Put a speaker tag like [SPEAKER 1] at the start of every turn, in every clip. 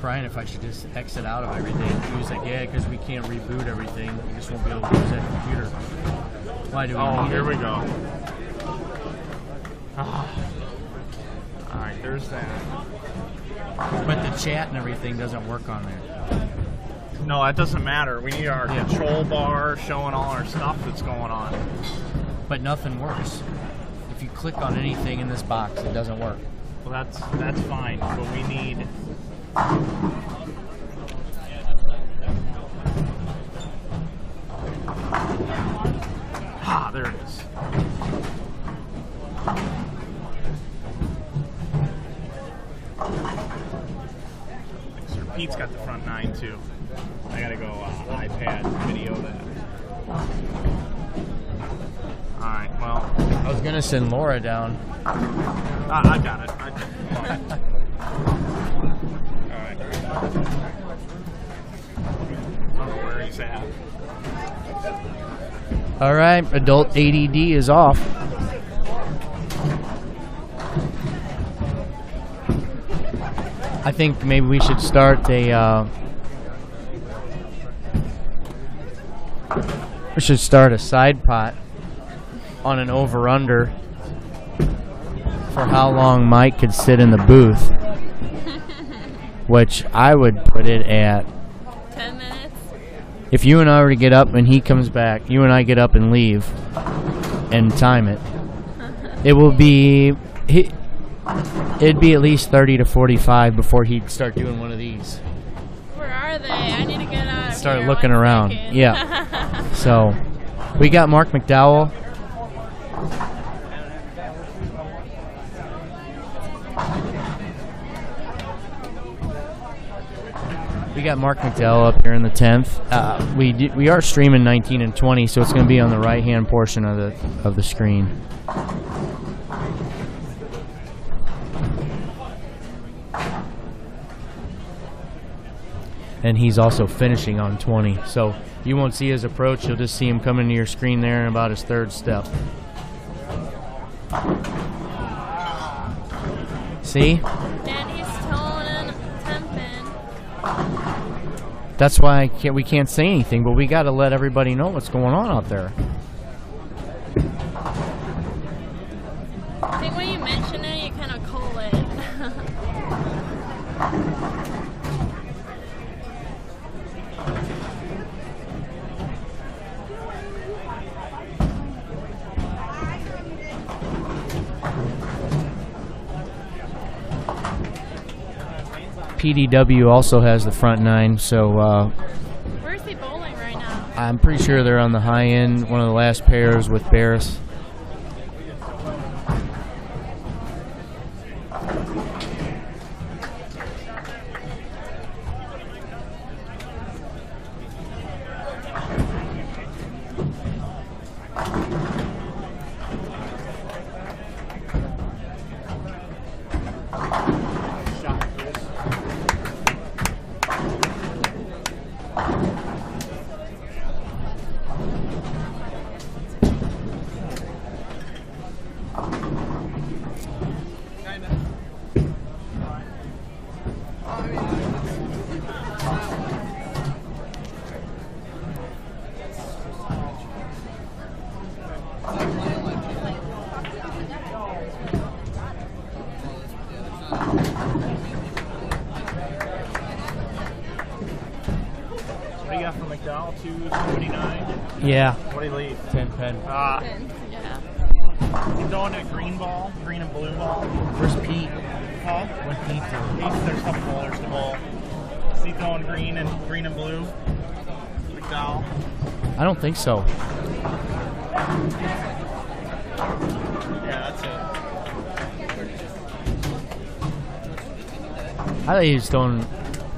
[SPEAKER 1] Brian if I should just exit out of everything. He was like, yeah, because we can't reboot everything. We just won't be able to use that computer. Why do we need
[SPEAKER 2] here
[SPEAKER 1] it?
[SPEAKER 2] we go. Alright, there's that.
[SPEAKER 1] But the chat and everything doesn't work on there.
[SPEAKER 2] No, that doesn't matter. We need our control bar showing all our stuff that's going on.
[SPEAKER 1] But nothing works. If you click on anything in this box, it doesn't work.
[SPEAKER 2] Well, that's fine, but we need... there it is. Sir Pete's got the front 9 too. I gotta go iPad video that. Alright, well.
[SPEAKER 1] I was gonna send Laura down.
[SPEAKER 2] I got it. Alright. I don't know where he's at.
[SPEAKER 1] Alright, adult ADD is off. I think maybe we should start a side pot on an over-under for how long Mike could sit in the booth, which I would put it at
[SPEAKER 3] 10 minutes.
[SPEAKER 1] If you and I were to get up and he comes back, you and I get up and leave and time it, it will be, it'd be at least 30 to 45 before he'd start doing one of these.
[SPEAKER 3] Where are they? I need to get out of
[SPEAKER 1] Start
[SPEAKER 3] here
[SPEAKER 1] looking
[SPEAKER 3] 1
[SPEAKER 1] around.
[SPEAKER 3] second.
[SPEAKER 1] Yeah. So we got Mark McDowell. We got Mark McDowell up here in the 10th. We are streaming 19 and 20, so it's going to be on the right-hand portion of the screen. And he's also finishing on 20, so you won't see his approach. You'll just see him coming to your screen there in about his third step. See?
[SPEAKER 3] And he's toning, temping.
[SPEAKER 1] That's why we can't say anything, but we got to let everybody know what's going on out there.
[SPEAKER 3] I think when you mention it, you kind of call it.
[SPEAKER 1] PDW also has the front 9, so
[SPEAKER 3] Where's he bowling right now?
[SPEAKER 1] I'm pretty sure they're on the high end, one of the last pairs with Barris. Yeah.
[SPEAKER 2] What do you leave?
[SPEAKER 1] 10 pen.
[SPEAKER 3] Yeah.
[SPEAKER 2] You're going to green ball, green and blue ball.
[SPEAKER 1] Where's Pete?
[SPEAKER 2] Huh?
[SPEAKER 1] What Pete do?
[SPEAKER 2] There's a couple bowlers to bowl. Is he throwing green and blue? McDowell?
[SPEAKER 1] I don't think so.
[SPEAKER 2] Yeah, that's it.
[SPEAKER 1] I thought he was throwing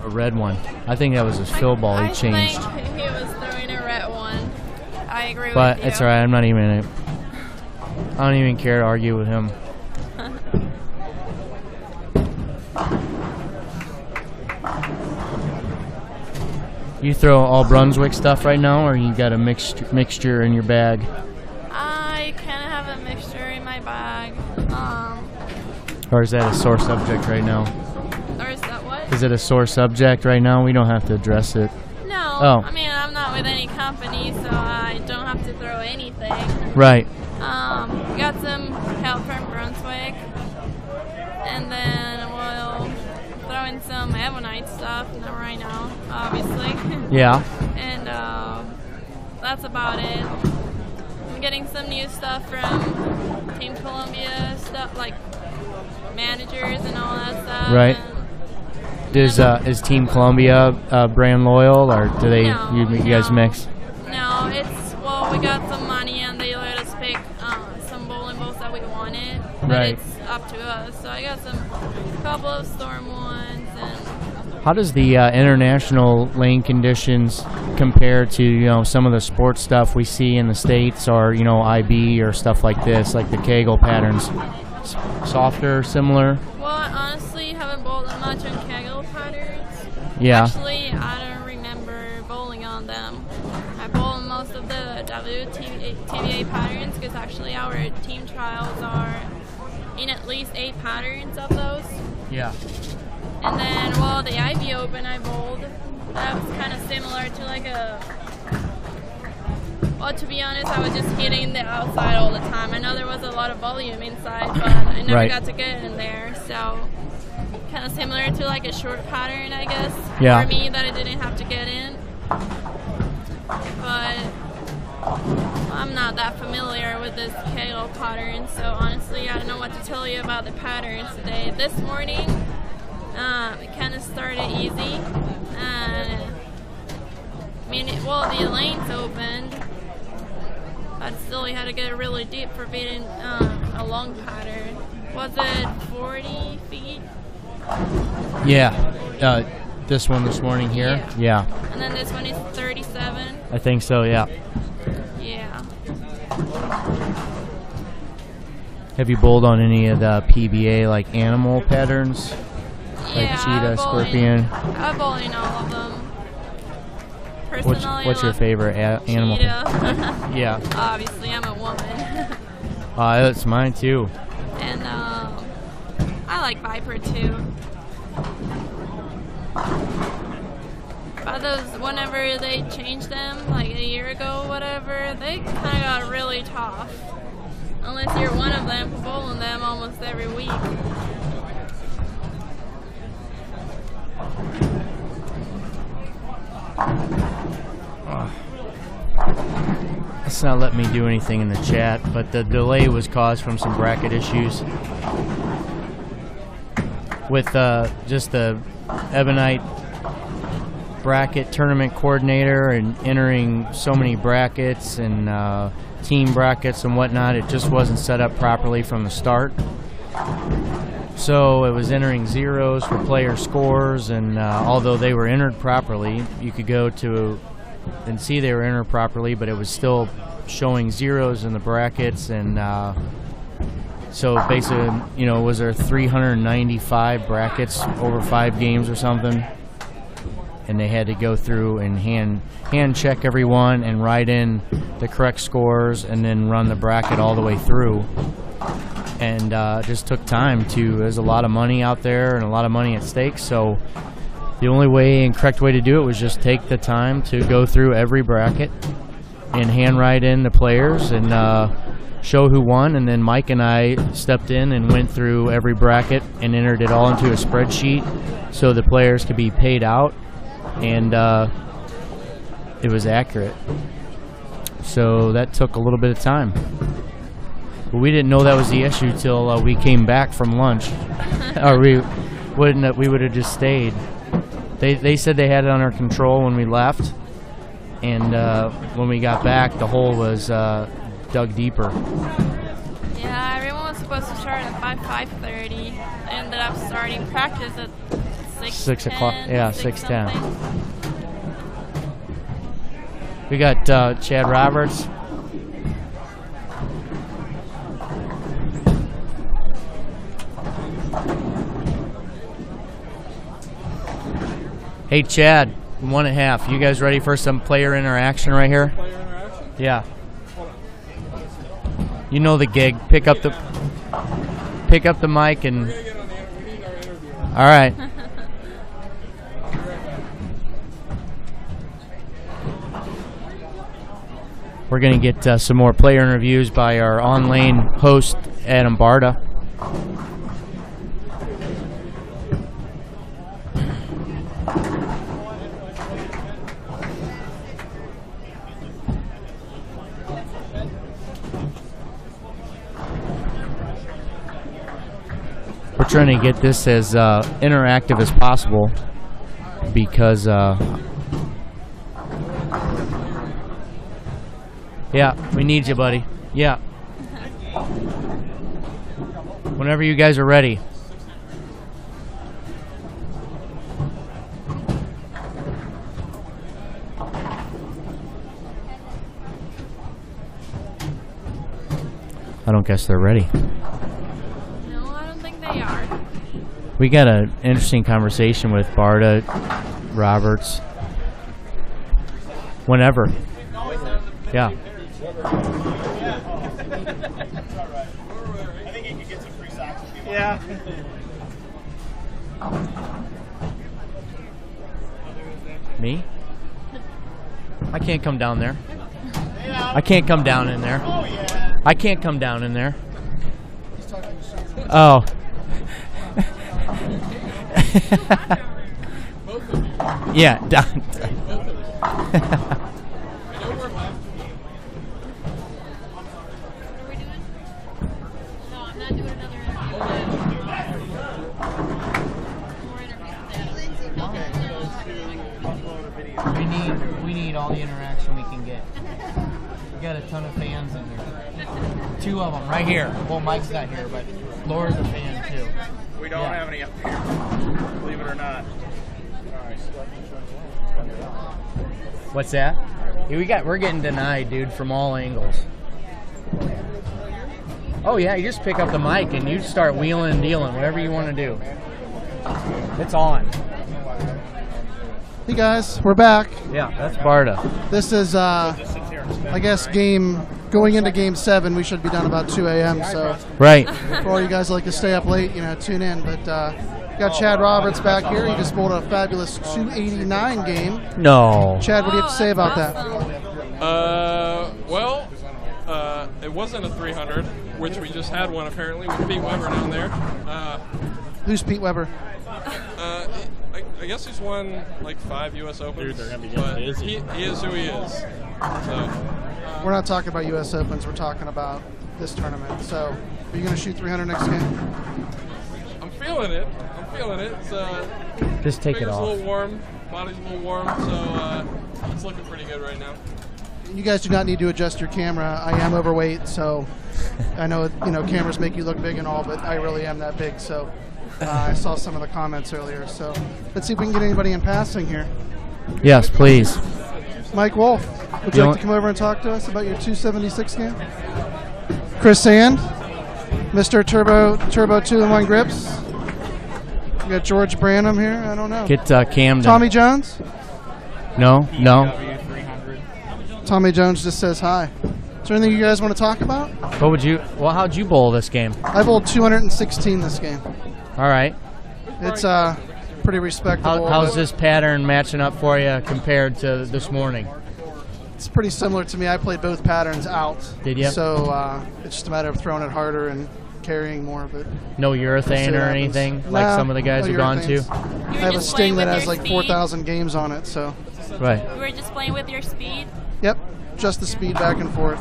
[SPEAKER 1] a red one. I think that was his fill ball he changed.
[SPEAKER 3] I think he was throwing a red one. I agree
[SPEAKER 1] But
[SPEAKER 3] with you.
[SPEAKER 1] it's alright, I'm not even I don't even care to argue with him. You throw all Brunswick stuff right now, or you got a mixture in your bag?
[SPEAKER 3] I kind of have a mixture in my bag.
[SPEAKER 1] Or is that a sore subject right now?
[SPEAKER 3] Or is that what?
[SPEAKER 1] Is it a sore subject right now? We don't have to address it.
[SPEAKER 3] No.
[SPEAKER 1] Oh.
[SPEAKER 3] I mean, I'm not with any company, so I don't have to throw anything.
[SPEAKER 1] Right.
[SPEAKER 3] We got some help from Brunswick, and then we'll throw in some Ebonite stuff right now, obviously.
[SPEAKER 1] Yeah.
[SPEAKER 3] And that's about it. I'm getting some new stuff from Team Columbia, stuff like managers and all that stuff.
[SPEAKER 1] Right. Is Team Columbia brand loyal, or do they you guys mix?
[SPEAKER 3] No, well, we got some money and they let us pick some bowling balls that we wanted, but
[SPEAKER 1] right.
[SPEAKER 3] It's up to us. So I got a couple of Storm ones. And
[SPEAKER 1] how does the international lane conditions compare to some of the sports stuff we see in the States, or IB or stuff like this, like the Kegel patterns? Softer, similar?
[SPEAKER 3] Well, I honestly haven't bowled much on Kegel patterns.
[SPEAKER 1] Yeah.
[SPEAKER 3] Actually, I don't remember bowling on them. I bowled most of the WTVA patterns because actually our team trials are in at least 8 patterns of those.
[SPEAKER 1] Yeah.
[SPEAKER 3] And then, well, the IB Open I bowled, that was kind of similar to like a... Well, to be honest, I was just hitting the outside all the time. I know there was a lot of volume inside, but I never
[SPEAKER 1] right.
[SPEAKER 3] got to get in there. So, kind of similar to like a short pattern, I guess,
[SPEAKER 1] yeah.
[SPEAKER 3] for me, that I didn't have to get in. But I'm not that familiar with this Kegel pattern, so honestly, I don't know what to tell you about the patterns today. This morning, it kind of started easy. The lanes opened, but still we had to get really deep for beating a long pattern. Was it 40 feet?
[SPEAKER 1] Yeah. This one this morning here? Yeah.
[SPEAKER 3] And then this one is 37?
[SPEAKER 1] I think so, yeah.
[SPEAKER 3] Yeah.
[SPEAKER 1] Have you bowled on any of the PBA, like animal patterns?
[SPEAKER 3] Yeah,
[SPEAKER 1] like cheetah, scorpion?
[SPEAKER 3] I've bowled in all of them. Personally,
[SPEAKER 1] what's your favorite animal?
[SPEAKER 3] Cheetah.
[SPEAKER 1] Yeah.
[SPEAKER 3] Obviously, I'm a woman.
[SPEAKER 1] That's mine too.
[SPEAKER 3] And I like Viper too. But those, whenever they changed them, like a year ago or whatever, they kind of got really tough. Unless you're one of them, bowling them almost every week.
[SPEAKER 1] It's not letting me do anything in the chat, but the delay was caused from some bracket issues with just the Ebonite bracket tournament coordinator and entering so many brackets and team brackets and whatnot. It just wasn't set up properly from the start. So it was entering zeros for player scores, and although they were entered properly, you could go to and see they were entered properly, but it was still showing zeros in the brackets. And so basically, was there 395 brackets over 5 games or something? And they had to go through and hand check everyone and write in the correct scores and then run the bracket all the way through. And just took time there's a lot of money out there and a lot of money at stake, so the only way and correct way to do it was just take the time to go through every bracket and hand write in the players and show who won. And then Mike and I stepped in and went through every bracket and entered it all into a spreadsheet so the players could be paid out, and it was accurate. So that took a little bit of time. But we didn't know that was the issue till we came back from lunch, or we would have just stayed. They said they had it under control when we left, and when we got back, the hole was dug deeper.
[SPEAKER 3] Yeah, everyone was supposed to start at 5:30. Ended up starting practice at 6
[SPEAKER 1] o'clock. Yeah, 6:10.
[SPEAKER 3] something.
[SPEAKER 1] We got Chad Roberts. Hey, Chad, 1.5. You guys ready for some player interaction right here?
[SPEAKER 4] Player interaction?
[SPEAKER 1] Yeah. You know the gig. Pick up the mic and.
[SPEAKER 4] We need our interview.
[SPEAKER 1] All right. We're going to get some more player interviews by our on-lane host, Adam Barta. We're trying to get this as interactive as possible because yeah, we need you, buddy. Yeah. Whenever you guys are ready. I don't guess they're ready.
[SPEAKER 3] No, I don't think they are.
[SPEAKER 1] We got an interesting conversation with Barta, Roberts. Whenever. Yeah.
[SPEAKER 2] I think you could get some free socks if you want. Yeah.
[SPEAKER 1] Me? I can't come down there. I can't come down in there. I can't come down in there. Oh. Yeah. Down. We need all the interaction we can get. We got a ton of fans in here. 2 of them right here. Well, Mike's not here, but Laura's a fan too.
[SPEAKER 2] We don't have any up here, believe it or not.
[SPEAKER 1] What's that? Yeah, we're getting denied, dude, from all angles. Oh yeah, you just pick up the mic and you start wheeling and dealing, whatever you want to do. It's on.
[SPEAKER 4] Hey guys, we're back.
[SPEAKER 1] Yeah, that's Barta.
[SPEAKER 4] This is, I guess, going into Game 7. We should be done about 2 a.m. So,
[SPEAKER 1] right.
[SPEAKER 4] For all you guys that like to stay up late, tune in. But got Chad Roberts back here. He just bowled a fabulous 289 game.
[SPEAKER 1] No.
[SPEAKER 4] Chad, what do you have to say about that?
[SPEAKER 5] Well, it wasn't a 300, which we just had one apparently with Pete Weber down there.
[SPEAKER 4] Who's Pete Weber?
[SPEAKER 5] I guess he's won like 5 U.S. Opens. Dude, they're gonna be getting busy. He is who he is. So
[SPEAKER 4] we're not talking about U.S. Opens. We're talking about this tournament. So, are you going to shoot 300 next game?
[SPEAKER 5] I'm feeling it. It's,
[SPEAKER 1] just take it off.
[SPEAKER 5] A little warm. Body's a little warm, so it's looking pretty good right now.
[SPEAKER 4] You guys do not need to adjust your camera. I am overweight, so I know cameras make you look big and all, but I really am that big. So I saw some of the comments earlier. So let's see if we can get anybody in passing here.
[SPEAKER 1] Yes, please.
[SPEAKER 4] Mike Wolf, would you like to come over and talk to us about your 276 game? Chris Sand, Mr. Turbo 2-in-1 grips. We got George Branham here. I don't know.
[SPEAKER 1] Get Camden.
[SPEAKER 4] Tommy Jones?
[SPEAKER 1] No.
[SPEAKER 4] Tommy Jones just says hi. Is there anything you guys want to talk about?
[SPEAKER 1] How'd you bowl this game?
[SPEAKER 4] I bowled 216 this game.
[SPEAKER 1] All right.
[SPEAKER 4] It's pretty respectable.
[SPEAKER 1] How's this pattern matching up for you compared to this morning?
[SPEAKER 4] It's pretty similar to me. I played both patterns out.
[SPEAKER 1] Did you?
[SPEAKER 4] So it's just a matter of throwing it harder and carrying more of it.
[SPEAKER 1] No urethane or anything like some of the guys have gone to?
[SPEAKER 4] I have a Sting that has like 4,000 games on it. So.
[SPEAKER 1] Right.
[SPEAKER 3] You were just playing with your speed?
[SPEAKER 4] Yep. Just the speed back and forth.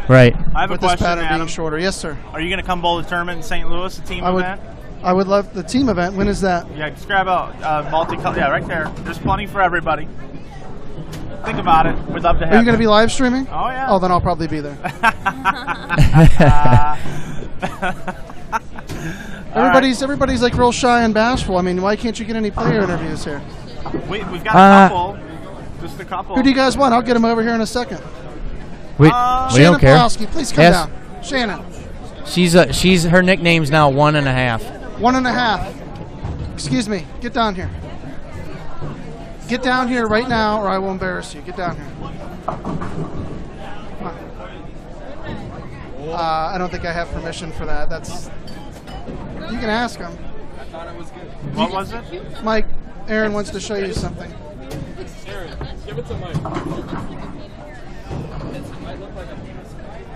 [SPEAKER 1] Right.
[SPEAKER 2] I have
[SPEAKER 4] with
[SPEAKER 2] a question,
[SPEAKER 4] this pattern
[SPEAKER 2] Adam.
[SPEAKER 4] being shorter. Yes, sir.
[SPEAKER 2] Are you going to come bowl the tournament in St. Louis, the team event?
[SPEAKER 4] I would love the team event. When is that?
[SPEAKER 2] Yeah, just grab a multicolor. Yeah, right there. There's plenty for everybody. Think about it. We'd love to have
[SPEAKER 4] Are you going to be live streaming?
[SPEAKER 2] Oh, yeah.
[SPEAKER 4] Oh, then I'll probably be there. Everybody's like real shy and bashful. I mean, why can't you get any player interviews here?
[SPEAKER 2] We've got a couple. Just a couple.
[SPEAKER 4] Who do you guys want? I'll get them over here in a second.
[SPEAKER 1] We
[SPEAKER 4] Shannon
[SPEAKER 1] don't care.
[SPEAKER 4] Pawlowski, please come down. Shannon.
[SPEAKER 1] She's her nickname's now 1.5.
[SPEAKER 4] 1.5. Excuse me. Get down here. Get down here right now, or I will embarrass you. Get down here. Come on. I don't think I have permission for that. You can ask him.
[SPEAKER 5] I thought it was good.
[SPEAKER 2] What was it?
[SPEAKER 4] Mike, Aaron wants to show you something.
[SPEAKER 5] Aaron, give it to Mike.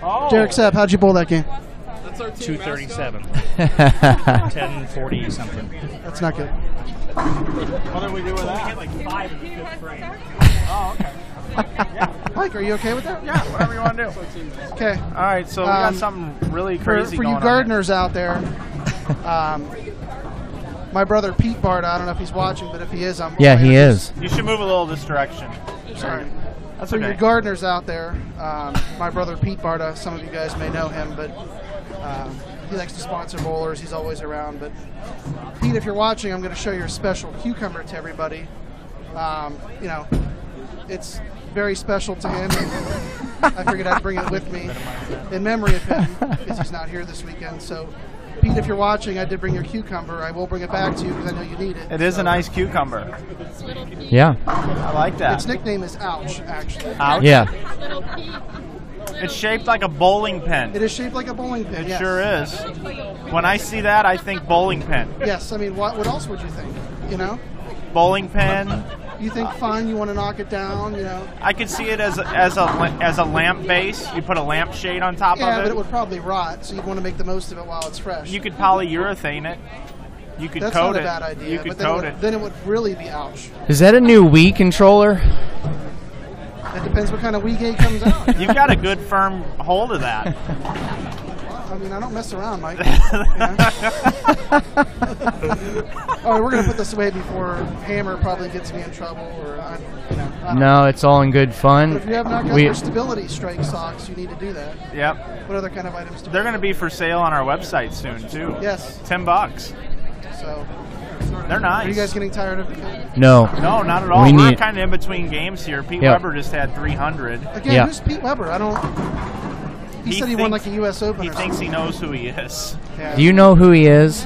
[SPEAKER 2] Oh.
[SPEAKER 4] Derek Sapp, how'd you bowl that game?
[SPEAKER 2] 237. 1040 something.
[SPEAKER 4] That's not good.
[SPEAKER 2] What did we do with that? We hit like 5 in the 5th frame. Oh, okay.
[SPEAKER 4] Mike, are you okay with that?
[SPEAKER 2] Yeah, whatever you want to do.
[SPEAKER 4] Okay.
[SPEAKER 2] All right, so we got something really crazy
[SPEAKER 4] for
[SPEAKER 2] going
[SPEAKER 4] you gardeners out there. My brother Pete Bard, I don't know if he's watching, but if he is,
[SPEAKER 1] Yeah, he is.
[SPEAKER 2] You should move a little this direction.
[SPEAKER 4] Sorry.
[SPEAKER 2] That's
[SPEAKER 4] For
[SPEAKER 2] okay.
[SPEAKER 4] your gardeners out there, my brother Pete Barda, some of you guys may know him, but he likes to sponsor bowlers. He's always around. But Pete, if you're watching, I'm going to show your special cucumber to everybody. You know, it's very special to him. I figured I'd bring it with me in memory of him because he's not here this weekend. So, Pete, if you're watching, I did bring your cucumber. I will bring it back to you because I know you need it.
[SPEAKER 2] It is a nice cucumber.
[SPEAKER 1] Yeah.
[SPEAKER 2] I like that.
[SPEAKER 4] Its nickname is Ouch, actually.
[SPEAKER 2] Ouch?
[SPEAKER 1] Yeah.
[SPEAKER 2] It's shaped like a bowling pin.
[SPEAKER 4] It is shaped like a bowling pin.
[SPEAKER 2] It
[SPEAKER 4] yes.
[SPEAKER 2] sure is. When I see that, I think bowling pin.
[SPEAKER 4] Yes, I mean, what else would you think? You know,
[SPEAKER 2] Bowling pin.
[SPEAKER 4] you think fun, you want to knock it down. You know,
[SPEAKER 2] I could see it as a lamp base. You put a lamp shade on top
[SPEAKER 4] yeah,
[SPEAKER 2] of
[SPEAKER 4] but
[SPEAKER 2] it.
[SPEAKER 4] it would probably rot, so you'd want to make the most of it while it's fresh.
[SPEAKER 2] You could polyurethane it. You could
[SPEAKER 4] That's
[SPEAKER 2] coat
[SPEAKER 4] not a
[SPEAKER 2] it.
[SPEAKER 4] bad idea.
[SPEAKER 2] You could
[SPEAKER 4] but then
[SPEAKER 2] coat
[SPEAKER 4] it.
[SPEAKER 2] it.
[SPEAKER 4] Then it would really be ouch.
[SPEAKER 1] Is that a new Wii controller?
[SPEAKER 4] It depends what kind of Wii game comes out.
[SPEAKER 2] You've got a good firm hold of that.
[SPEAKER 4] I mean, I don't mess around, Mike. All right, we're gonna put this away before Hammer probably gets me in trouble, or I don't
[SPEAKER 1] No, it's all in good fun.
[SPEAKER 4] But if you have not got your stability strike socks, you need to do that.
[SPEAKER 2] Yep.
[SPEAKER 4] What other kind of items do
[SPEAKER 2] They're going to be for sale on our website soon too.
[SPEAKER 4] Yes.
[SPEAKER 2] $10.
[SPEAKER 4] So,
[SPEAKER 2] They're nice.
[SPEAKER 4] are you guys getting tired of it?
[SPEAKER 1] No.
[SPEAKER 2] No, not at all.
[SPEAKER 1] We
[SPEAKER 2] We're
[SPEAKER 1] need-
[SPEAKER 2] kind of in between games here. Pete
[SPEAKER 1] Yep.
[SPEAKER 2] Weber just had 300.
[SPEAKER 4] Again,
[SPEAKER 1] Yeah.
[SPEAKER 4] who's Pete Weber? I don't. He said he won like a U.S. Open.
[SPEAKER 2] He
[SPEAKER 4] or
[SPEAKER 2] thinks he
[SPEAKER 4] something.
[SPEAKER 2] knows who he is.
[SPEAKER 4] Yeah.
[SPEAKER 1] Do you know who he is?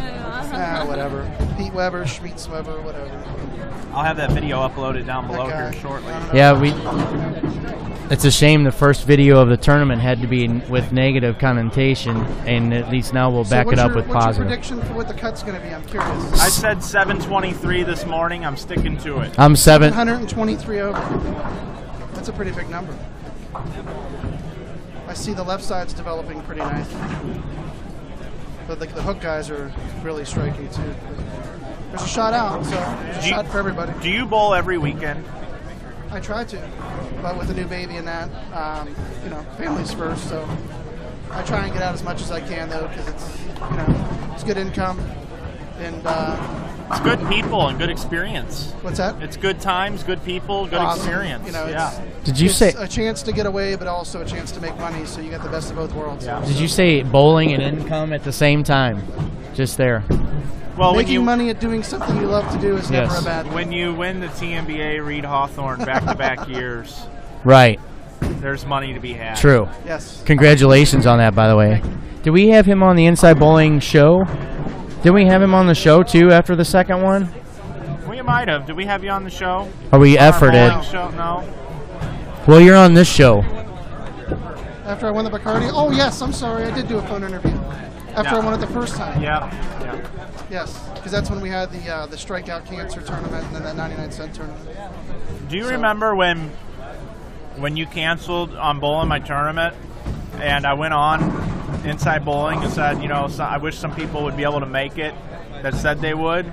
[SPEAKER 4] Whatever. Pete Weber, Schmeetz Weber, whatever.
[SPEAKER 2] I'll have that video uploaded down below
[SPEAKER 4] That guy.
[SPEAKER 2] here shortly.
[SPEAKER 1] Yeah, it's a shame the first video of the tournament had to be with negative connotation, and at least now we'll back it up with
[SPEAKER 4] what's
[SPEAKER 1] positive.
[SPEAKER 4] your prediction for what the cut's going to be? I'm curious.
[SPEAKER 2] I said 723 this morning. I'm sticking to it.
[SPEAKER 1] I'm
[SPEAKER 4] 723 over. That's a pretty big number. I see the left side's developing pretty nicely. But the hook guys are really striking too. There's a shot out, so there's a shot for everybody.
[SPEAKER 2] Do you bowl every weekend?
[SPEAKER 4] I try to, but with a new baby and that, you know, family's first. So I try and get out as much as I can though, because it's, you know, it's good income and
[SPEAKER 2] It's good people and good experience.
[SPEAKER 4] what's that?
[SPEAKER 2] It's good times, good people, good
[SPEAKER 4] Awesome.
[SPEAKER 2] experience.
[SPEAKER 4] You know,
[SPEAKER 2] yeah.
[SPEAKER 1] Did you
[SPEAKER 4] it's
[SPEAKER 1] say?
[SPEAKER 4] a chance to get away, but also a chance to make money? So you got the best of both worlds.
[SPEAKER 2] Yeah.
[SPEAKER 1] Did you say bowling and income at the same time? Just there.
[SPEAKER 2] Well,
[SPEAKER 4] Making money at doing something you love to do is never a bad thing.
[SPEAKER 2] when you win the TNBA Reed Hawthorne back-to-back years,
[SPEAKER 1] Right.
[SPEAKER 2] there's money to be had.
[SPEAKER 1] True.
[SPEAKER 4] Yes.
[SPEAKER 1] Congratulations on that, by the way. Did we have him on the Inside Bowling show? Did we have him on the show too after the second one?
[SPEAKER 2] We might have. Did we have you on the show?
[SPEAKER 1] Or we
[SPEAKER 2] On our
[SPEAKER 1] efforted?
[SPEAKER 2] bowling show? No.
[SPEAKER 1] Well, you're on this show.
[SPEAKER 4] After I won the Bacardi. Oh yes, I'm sorry. I did do a phone interview. After I won it the first time.
[SPEAKER 2] Yeah.
[SPEAKER 4] Yes, because that's when we had the strikeout cancer tournament and then that 99-cent tournament.
[SPEAKER 2] Do you remember when you canceled on bowling my tournament, and I went on Inside Bowling and said, you know, I wish some people would be able to make it that said they would,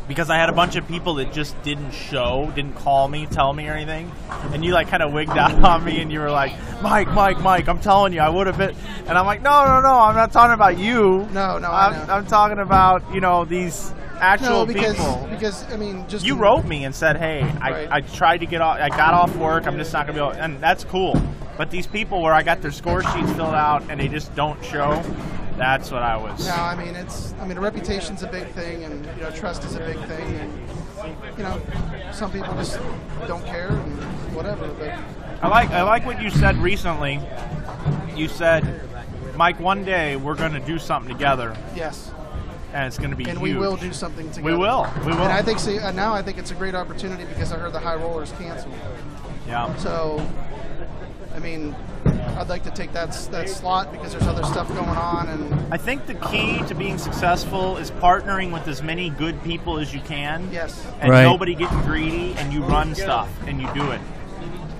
[SPEAKER 2] because I had a bunch of people that just didn't show, didn't call me, tell me or anything, and you like kind of wigged out on me, and you were like, Mike, I'm telling you, I would have been, and I'm like, no, I'm not talking about you.
[SPEAKER 4] No, I know.
[SPEAKER 2] I'm talking about, you know, these actual people.
[SPEAKER 4] Because I mean, just
[SPEAKER 2] You wrote me and said, hey,
[SPEAKER 4] Right.
[SPEAKER 2] I tried to get off, I got off work, I'm just not going to be able, and that's cool. But these people where I got their score sheets filled out and they just don't show, that's what I was.
[SPEAKER 4] No, I mean a reputation's a big thing, and you know, trust is a big thing, and you know, some people just don't care and whatever. But
[SPEAKER 2] I like what you said recently. You said, Mike, one day we're going to do something together.
[SPEAKER 4] yes,
[SPEAKER 2] And it's going to be
[SPEAKER 4] and
[SPEAKER 2] huge.
[SPEAKER 4] we will do something together.
[SPEAKER 2] We will.
[SPEAKER 4] And I think now I think it's a great opportunity because I heard the high rollers canceled.
[SPEAKER 2] Yeah.
[SPEAKER 4] So, I mean, I'd like to take that slot because there's other stuff going on, and
[SPEAKER 2] I think the key to being successful is partnering with as many good people as you can.
[SPEAKER 4] yes,
[SPEAKER 2] And
[SPEAKER 1] Right.
[SPEAKER 2] nobody getting greedy, and you run stuff and you do it.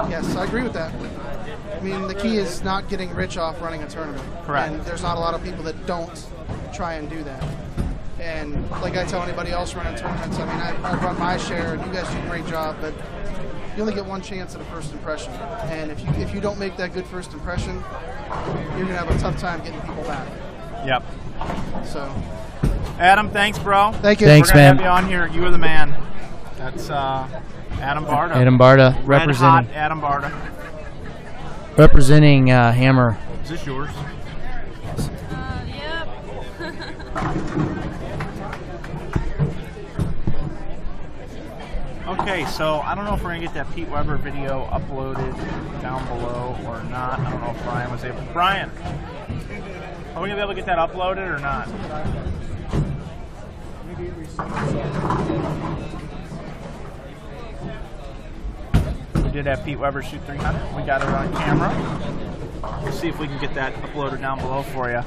[SPEAKER 4] yes, I agree with that. I mean, the key is not getting rich off running a tournament.
[SPEAKER 2] Correct.
[SPEAKER 4] And there's not a lot of people that don't try and do that. And like I tell anybody else running tournaments, I mean, I've run my share, and you guys do a great job, but you only get one chance at a first impression. And if you don't make that good first impression, you're going to have a tough time getting people back.
[SPEAKER 2] Yep.
[SPEAKER 4] So,
[SPEAKER 2] Adam, thanks, bro.
[SPEAKER 4] thank you.
[SPEAKER 1] Thanks,
[SPEAKER 2] We're gonna
[SPEAKER 1] man.
[SPEAKER 2] have you on here. You were the man. That's Adam Barta.
[SPEAKER 1] Adam Barta
[SPEAKER 2] Red hot
[SPEAKER 1] representing
[SPEAKER 2] Adam Barta.
[SPEAKER 1] Hammer.
[SPEAKER 2] Is this yours?
[SPEAKER 3] Yep.
[SPEAKER 2] Okay, so I don't know if we're gonna get that Pete Weber video uploaded down below or not. I don't know if Brian was able. Brian, are we gonna be able to get that uploaded or not? We did have Pete Weber shoot 300. We got it on camera. We'll see if we can get that uploaded down below for you.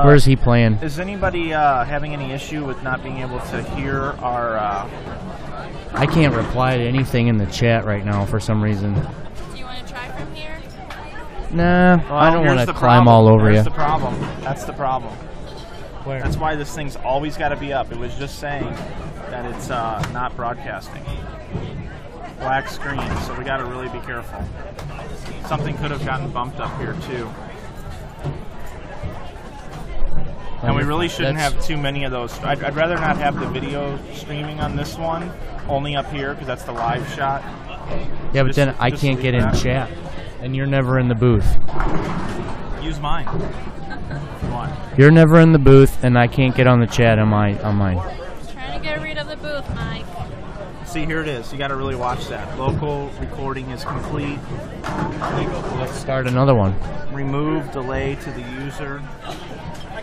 [SPEAKER 1] Where's he playing?
[SPEAKER 2] Is anybody having any issue with not being able to hear our...
[SPEAKER 1] I can't reply to anything in the chat right now for some reason.
[SPEAKER 3] Do you want to try from here?
[SPEAKER 1] Nah,
[SPEAKER 2] Well,
[SPEAKER 1] I don't
[SPEAKER 2] here's
[SPEAKER 1] want to
[SPEAKER 2] the
[SPEAKER 1] climb
[SPEAKER 2] problem.
[SPEAKER 1] all over
[SPEAKER 2] Here's
[SPEAKER 1] you.
[SPEAKER 2] the problem. That's the problem.
[SPEAKER 1] Where?
[SPEAKER 2] That's why this thing's always got to be up. It was just saying that it's not broadcasting. Black screen, so we got to really be careful. Something could have gotten bumped up here too. And we really shouldn't have too many of those. I'd rather not have the video streaming on this one, only up here because that's the live shot.
[SPEAKER 1] Yeah, but then I
[SPEAKER 2] just
[SPEAKER 1] can't
[SPEAKER 2] leave
[SPEAKER 1] get in
[SPEAKER 2] that.
[SPEAKER 1] chat, and you're never in the booth.
[SPEAKER 2] Use mine. What?
[SPEAKER 1] You're never in the booth, and I can't get on the chat on mine.
[SPEAKER 3] Trying to get rid of the booth, Mike.
[SPEAKER 2] See, here it is. You got to really watch that. Local recording is complete.
[SPEAKER 1] Let's start another one.
[SPEAKER 2] Remove delay to the user.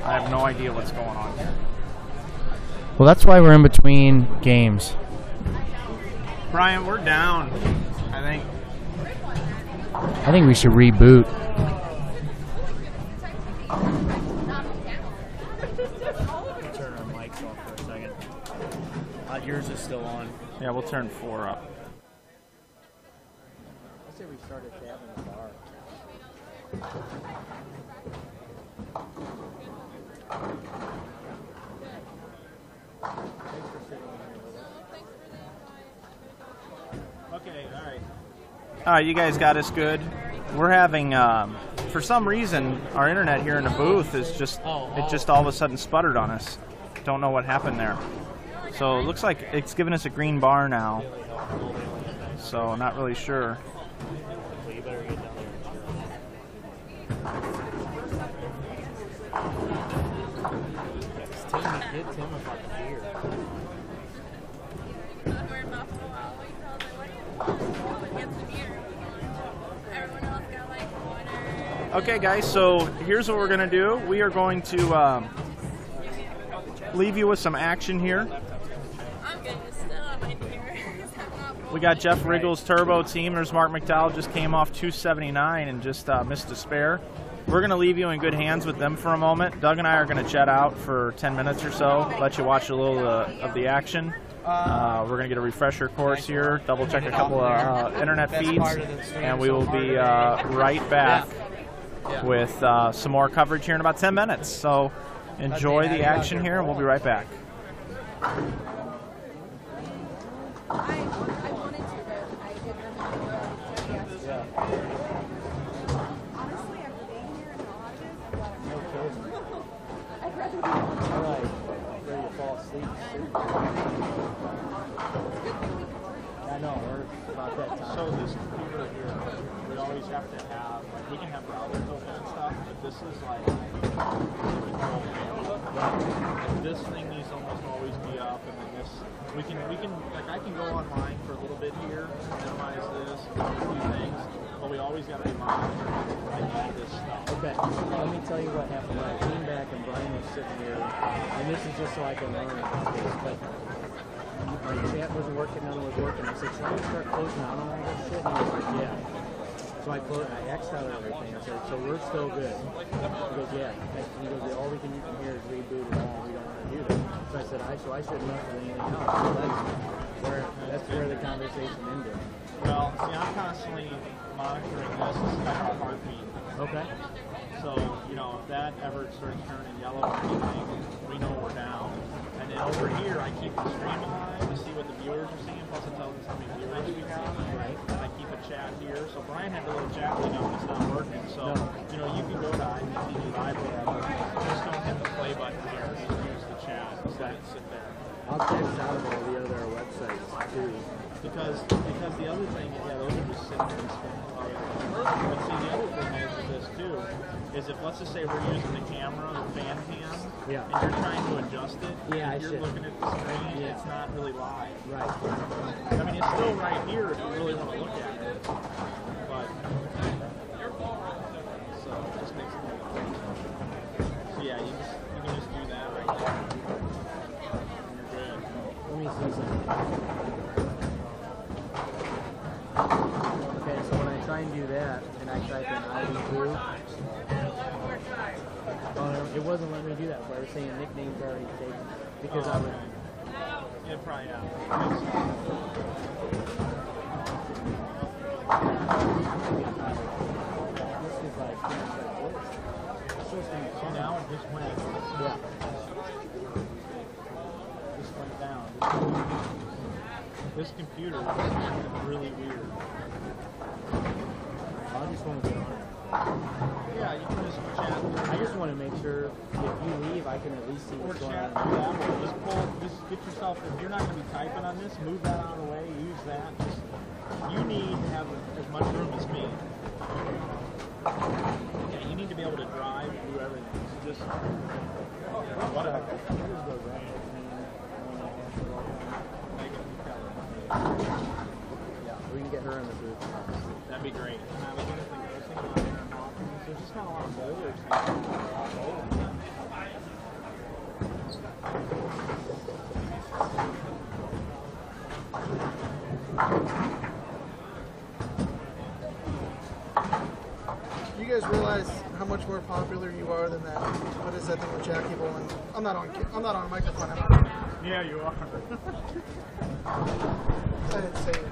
[SPEAKER 2] I have no idea what's going on here.
[SPEAKER 1] Well, that's why we're in between games.
[SPEAKER 2] Brian, we're down, I think.
[SPEAKER 1] I think we should reboot.
[SPEAKER 6] Turn our mics off for a second. Yours is still on.
[SPEAKER 2] Yeah, we'll turn 4 up.
[SPEAKER 6] I say we start at that in the bar.
[SPEAKER 2] Okay, all right. All right, you guys got us good. We're having, for some reason, our internet here in the booth is just, it just all of a sudden sputtered on us. Don't know what happened there. So it looks like it's giving us a green bar now. So not really sure. Okay, guys, so here's what we're going to do. We are going to leave you with some action here. We got Jeff Riggle's Turbo Team. There's Mark McDowell, just came off 279 and just missed a spare. We're going to leave you in good hands with them for a moment. Doug and I are going to jet out for 10 minutes or so, let you watch a little of the action. We're going to get a refresher course here, double check a couple of internet feeds, and we will be right back with some more coverage here in about 10 minutes. So enjoy the action here, and we'll be right back. So this computer here, we always have to have, like, we can have routers open and stuff, but this is like, this thing needs to almost always be up, and then this, we can, like, I can go online for a little bit here, minimize this, do a few things, but we always got to be monitoring this stuff.
[SPEAKER 6] Okay, let me tell you what happened. I came back and Brian was sitting here, and this is just so I can learn this, but my chat wasn't working, none was working. I said, should I start closing out on all this shit? And he was like, yeah. So I closed, I X'd out everything. I said, so we're still good. He goes, yeah. He goes, all we can hear is reboot and all. We don't want to do that. So I said, so I shouldn't mess with anything else. So that's where the conversation ended.
[SPEAKER 2] Well, see, I'm constantly monitoring this. This is like a heartbeat.
[SPEAKER 6] Okay.
[SPEAKER 2] So, you know, if that ever starts turning yellow or anything, we know we're down. And then over here, I keep the stream alive to see what the viewers are seeing. Plus, it tells us how many viewers we have. Right. And I keep a chat here. So Brian had the little chat window, and it's not working. So, you know, you can go to IBTV Live or whatever. Just don't hit the play button here. Just use the chat. Just let it sit there.
[SPEAKER 6] I'll check out of all the other websites too.
[SPEAKER 2] Because the other thing, those are just sitting in spam. But see, the other thing is with this too, is if let's just say we're using the camera, the fan cam, and you're trying to adjust it, if you're looking at the screen, it's not really live.
[SPEAKER 6] Right.
[SPEAKER 2] I mean, it's still right here if you really want to look at it. But so it just makes it more difficult. So yeah, you can just do that right there. And you're good.
[SPEAKER 6] Let me see something. Okay, so when I try and do that, and I type in ID2, it wasn't letting me do that, so I was saying nicknames already taken. Because I would...
[SPEAKER 2] Yeah, probably, yeah.
[SPEAKER 6] This is like...
[SPEAKER 2] So now it just went...
[SPEAKER 6] Yeah.
[SPEAKER 2] Just went down. This computer is really weird.
[SPEAKER 6] I just want to get on it.
[SPEAKER 2] Yeah, you can just chat.
[SPEAKER 6] I just want to make sure if you leave, I can at least see what's going on.
[SPEAKER 2] Just get yourself, if you're not going to be typing on this, move that out of the way, use that. You need to have as much room as me. Yeah, you need to be able to drive and do everything. So just, whatever.
[SPEAKER 6] Yeah, we can get her in the booth.
[SPEAKER 2] That'd be great. And I was going to think about there and walking. There's just kind of a lot of boulders here.
[SPEAKER 4] You guys realize how much more popular you are than that? What is that thing with Jackie Bowling? I'm not on a microphone.
[SPEAKER 2] Yeah, you are.
[SPEAKER 4] I didn't say it.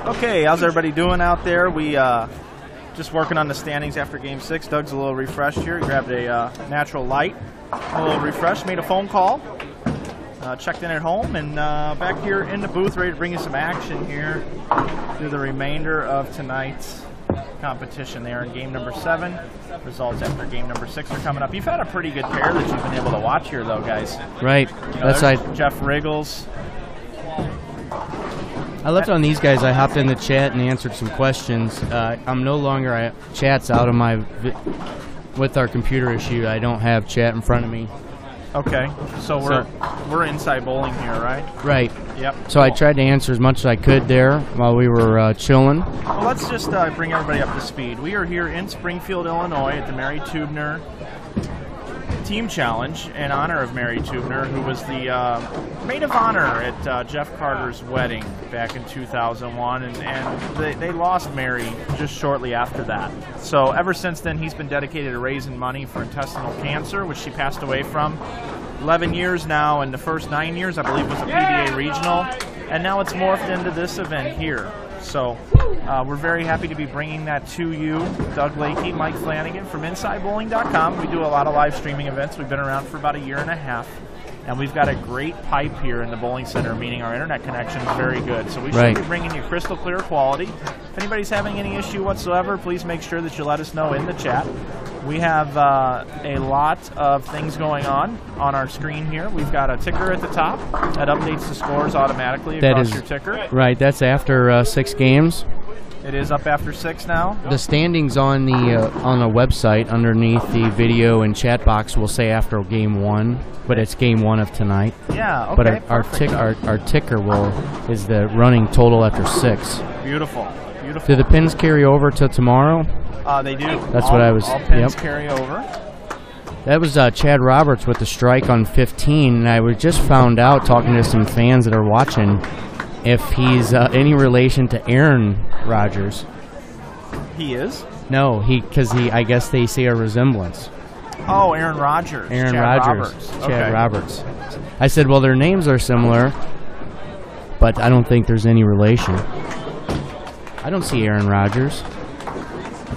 [SPEAKER 2] Okay, how's everybody doing out there? We just working on the standings after Game 6. Doug's a little refreshed here. He grabbed a natural light, a little refreshed, made a phone call, checked in at home, and back here in the booth, ready to bring you some action here through the remainder of tonight's competition there in game number 7. Results after game number 6 are coming up. You've had a pretty good pair that you've been able to watch here, though, guys.
[SPEAKER 1] Right.
[SPEAKER 2] You know,
[SPEAKER 1] That's right.
[SPEAKER 2] Jeff Riggles.
[SPEAKER 1] I left on these guys. I hopped in the chat and answered some questions. I'm no longer chat's out of my with our computer issue. I don't have chat in front of me.
[SPEAKER 2] Okay, so we're inside bowling here, right?
[SPEAKER 1] Right.
[SPEAKER 2] Yep.
[SPEAKER 1] So I tried to answer as much as I could there while we were chilling.
[SPEAKER 2] Well, let's just bring everybody up to speed. We are here in Springfield, Illinois, at the Mary Teubner Team Challenge in honor of Mary Teubner, who was the maid of honor at Jeff Carter's wedding back in 2001, and they lost Mary just shortly after that. So ever since then, he's been dedicated to raising money for intestinal cancer, which she passed away from. 11 years now, and the first 9 years, I believe, was a PBA regional, and now it's morphed into this event here. So we're very happy to be bringing that to you. Doug Lakey, Mike Flanagan from InsideBowling.com. We do a lot of live streaming events. We've been around for about 1.5 years. And we've got a great pipe here in the bowling center, meaning our internet connection is very good. So we should be bringing you crystal clear quality. If anybody's having any issue whatsoever, please make sure that you let us know in the chat. We have a lot of things going on our screen here. We've got a ticker at the top that updates the scores automatically across your ticker.
[SPEAKER 1] Right, that's after 6 games.
[SPEAKER 2] It is up after 6 now.
[SPEAKER 1] The standings on the website underneath the video and chat box will say after game 1, but it's game 1 of tonight.
[SPEAKER 2] Yeah, okay.
[SPEAKER 1] But our ticker is the running total after 6.
[SPEAKER 2] Beautiful, beautiful.
[SPEAKER 1] Do the pins carry over to tomorrow?
[SPEAKER 2] They do.
[SPEAKER 1] That's what I was.
[SPEAKER 2] All pins carry over.
[SPEAKER 1] That was Chad Roberts with the strike on 15, and I just found out talking to some fans that are watching if he's any relation to Aaron Rodgers.
[SPEAKER 2] He is?
[SPEAKER 1] No, because I guess they see a resemblance.
[SPEAKER 2] Oh, Aaron Rodgers.
[SPEAKER 1] Aaron
[SPEAKER 2] Chad
[SPEAKER 1] Rodgers.
[SPEAKER 2] Roberts.
[SPEAKER 1] Chad Roberts. I said, well, their names are similar, but I don't think there's any relation. I don't see Aaron Rodgers,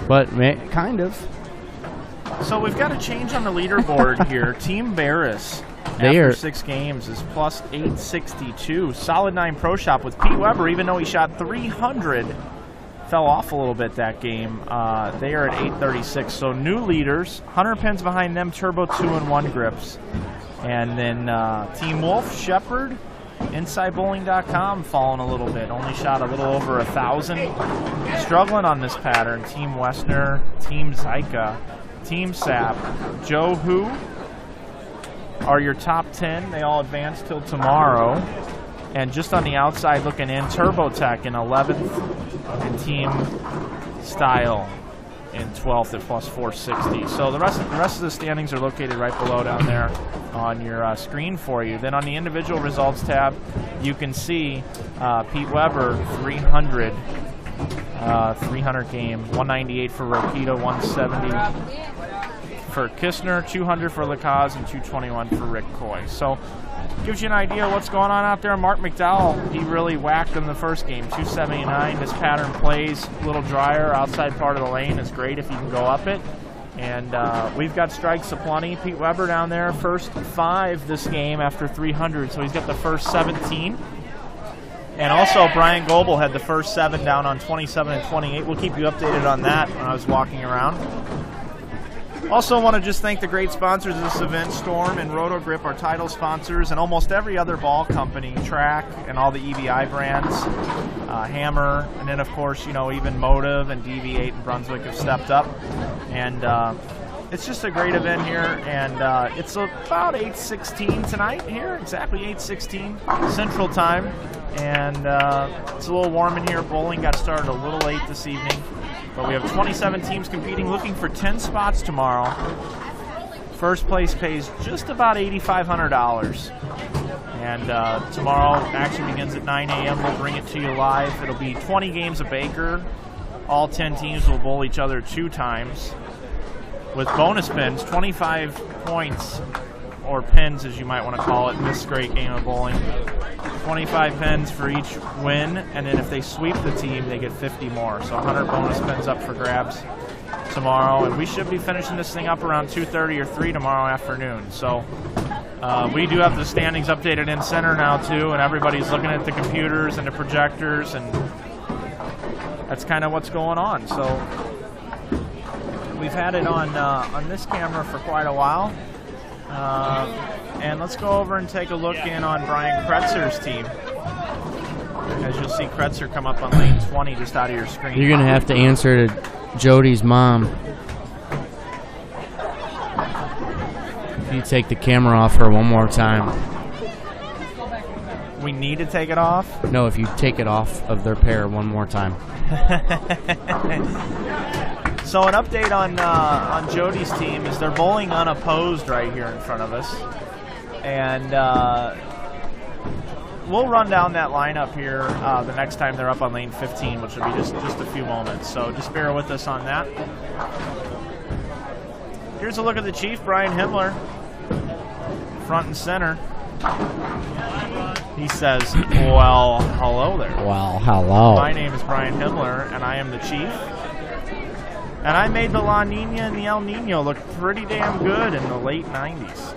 [SPEAKER 1] but kind of.
[SPEAKER 2] So we've got a change on the leaderboard here. Team Barris, after 6 games, is plus 862. Solid 9 Pro Shop with Pete Weber, even though he shot 300, fell off a little bit that game. They are at 836. So new leaders, 100 pins behind them, Turbo 2-1 grips. And then Team Wolf, Shepard, InsideBowling.com falling a little bit. Only shot a little over 1,000. Struggling on this pattern. Team Westner, Team Zyka, Team Sap, Joe Who are your top 10. They all advance till tomorrow. And just on the outside looking in, TurboTech in 11th, and Team Style in 12th at plus 460. So the rest of the standings are located right below down there on your screen for you. Then on the individual results tab, you can see Pete Weber 300 game, 198 for Rokita, 170 for Kistner, 200 for Lacaze, and 221 for Rick Coy. So gives you an idea of what's going on out there. Mark McDowell, he really whacked in the first game, 279. This pattern plays a little drier. Outside part of the lane is great if you can go up it. And we've got strikes aplenty. Pete Weber down there, first 5 this game after 300, so he's got the first 17. And also Brian Goebel had the first 7 down on 27 and 28. We'll keep you updated on that when I was walking around. Also want to just thank the great sponsors of this event, Storm and Roto-Grip, our title sponsors, and almost every other ball company, Track and all the EBI brands, Hammer, and then of course, even Motive and DV8 and Brunswick have stepped up. And it's just a great event here, and it's about 8:16 tonight here, exactly 8:16 Central Time. And it's a little warm in here. Bowling got started a little late this evening. But we have 27 teams competing, looking for 10 spots tomorrow. First place pays just about $8,500. And tomorrow action begins at 9 a.m. We'll bring it to you live. It'll be 20 games of Baker. All 10 teams will bowl each other 2 times. With bonus pins, 25 points, or pins as you might want to call it, in this great game of bowling. 25 pins for each win, and then if they sweep the team, they get 50 more. So 100 bonus pins up for grabs tomorrow, and we should be finishing this thing up around 2:30 or 3 tomorrow afternoon. So we do have the standings updated in center now too, and everybody's looking at the computers and the projectors, and that's kind of what's going on. So we've had it on this camera for quite a while. And let's go over and take a look in on Brian Kretzer's team. As you'll see Kretzer come up on lane 20 just out of your screen.
[SPEAKER 1] You're going to have to answer to Jody's mom. If you take the camera off her one more time.
[SPEAKER 2] We need to take it off?
[SPEAKER 1] No, if you take it off of their pair one more time.
[SPEAKER 2] So an update on Jody's team is they're bowling unopposed right here in front of us. And we'll run down that lineup here the next time they're up on lane 15, which will be just a few moments. So just bear with us on that. Here's a look at the Chief, Brian Himmler, front and center. He says, well, hello there.
[SPEAKER 1] Well, hello.
[SPEAKER 2] My name is Brian Himmler, and I am the Chief. And I made the La Nina and the El Nino look pretty damn good in the late 90s.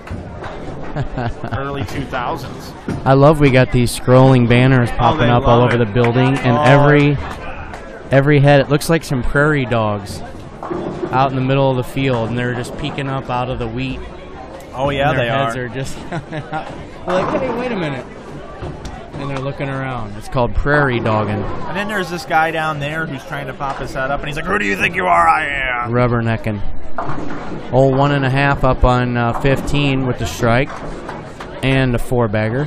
[SPEAKER 2] Early 2000s.
[SPEAKER 1] I love we got these scrolling banners popping up all over the building, and every head, it looks like some prairie dogs out in the middle of the field, and they're just peeking up out of the wheat.
[SPEAKER 2] Oh yeah,
[SPEAKER 1] and
[SPEAKER 2] they
[SPEAKER 1] their heads
[SPEAKER 2] are.
[SPEAKER 1] are just they're like, hey, wait a minute. And they're looking around. It's called prairie dogging.
[SPEAKER 2] And then there's this guy down there who's trying to pop his head up, and he's like, who do you think you are? I am.
[SPEAKER 1] Rubbernecking. Old 1.5 up on 15 with the strike and a 4-bagger.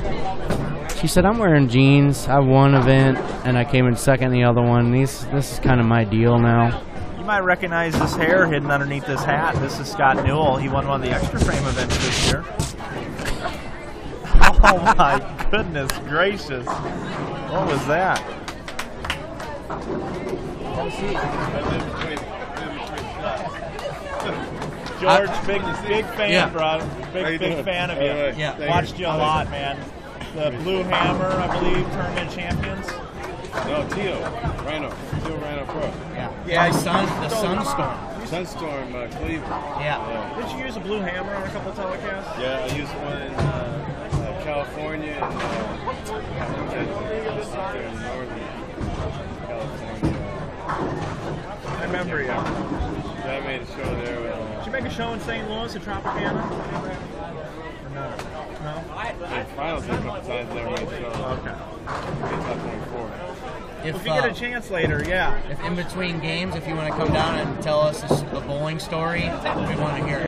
[SPEAKER 1] She said, I'm wearing jeans. I won an event, and I came in second in the other one. This is kind of my deal now.
[SPEAKER 2] You might recognize this hair hidden underneath this hat. This is Scott Newell. He won one of the extra frame events this year. Oh my goodness gracious. What was that? George, big fan, bro. Big fan of you.
[SPEAKER 7] Yeah.
[SPEAKER 2] Watched you a lot, man. The Blue Hammer, I believe, tournament champions.
[SPEAKER 7] No, Teal Rhino Pro.
[SPEAKER 6] Yeah, the Sunstorm.
[SPEAKER 7] Sunstorm, Cleveland.
[SPEAKER 6] Yeah.
[SPEAKER 2] Did you use a Blue Hammer on a couple telecasts?
[SPEAKER 7] Yeah, I used one in California and Northern California.
[SPEAKER 2] I remember you.
[SPEAKER 7] Yeah, I made a show there.
[SPEAKER 2] Did you make a show in St. Louis at Tropicana? No.
[SPEAKER 7] The finals a couple times, never made a show.
[SPEAKER 2] Okay.
[SPEAKER 7] Top 24.
[SPEAKER 6] If
[SPEAKER 2] you get a chance later, yeah.
[SPEAKER 6] If in between games, if you want to come down and tell us a bowling story, we want to hear it.